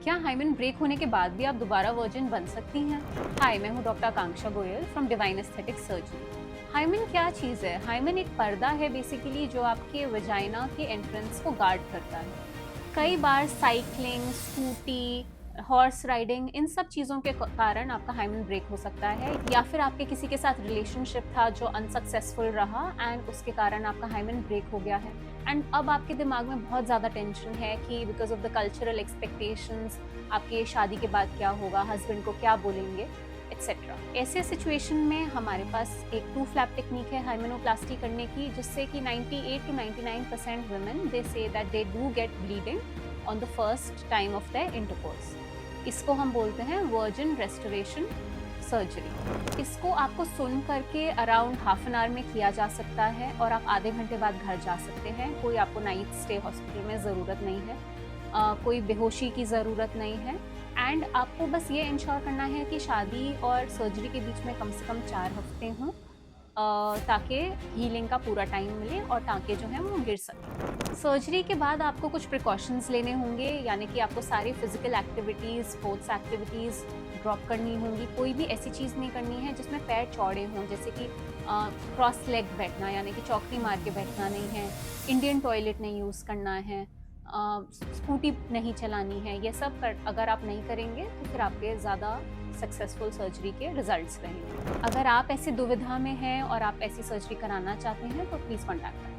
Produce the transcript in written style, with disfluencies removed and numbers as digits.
क्या hymen break होने के बाद भी आप दोबारा वर्जिन बन सकती हैं? हाय, मैं हूँ doctor Akanksha Goyal from divine aesthetic surgery. Hymen क्या चीज़ है? हाइमेन एक पर्दा है बेसिकली जो आपके वजाइना के एंट्रेंस को गार्ड करता है। कई बार साइकिलिंग, स्कूटी, हॉर्स राइडिंग इन सब चीज़ों के कारण आपका हाइमेन ब्रेक हो सकता है, या फिर आपके किसी के साथ रिलेशनशिप था जो अनसक्सेसफुल रहा एंड उसके कारण आपका हाइमेन ब्रेक हो गया है। एंड अब आपके दिमाग में बहुत ज़्यादा टेंशन है कि because of the cultural expectations आपके शादी के बाद क्या होगा, हस्बैंड को क्या बोलेंगे, एक्सेट्रा। ऐसे सिचुएशन में हमारे पास एक टू फ्लैप टेक्निक है हाइमेनोप्लास्टी करने की, जिससे कि 98 to 99% women they say that they do get bleeding on the first time of their intercourse. इसको हम बोलते हैं वर्जिन रेस्टोरेशन सर्जरी। इसको आपको सुन करके अराउंड हाफ एन आवर में किया जा सकता है और आप आधे घंटे बाद घर जा सकते हैं। कोई आपको नाइट स्टे हॉस्पिटल में ज़रूरत नहीं है, कोई बेहोशी की ज़रूरत नहीं है। एंड आपको बस ये इंश्योर करना है कि शादी और सर्जरी के बीच में कम से कम 4 हफ्ते हों, ताकि हीलिंग का पूरा टाइम मिले और टाँके जो हैं वो गिर सकें। सर्जरी के बाद आपको कुछ प्रिकॉशंस लेने होंगे, यानी कि आपको सारी physical activities, sports activities drop करनी होंगी। कोई भी ऐसी चीज़ नहीं करनी है जिसमें पैर चौड़े हों, जैसे कि क्रॉस लेग बैठना, यानी कि चौकड़ी मार के बैठना नहीं है, इंडियन टॉयलेट नहीं यूज़ करना है, स्कूटी नहीं चलानी है। ये सब अगर आप नहीं करेंगे तो फिर आपके ज़्यादा सक्सेसफुल सर्जरी के रिजल्ट्स रहेंगे। अगर आप ऐसी दुविधा में हैं और आप ऐसी सर्जरी कराना चाहते हैं तो प्लीज़ कॉन्टैक्ट करें।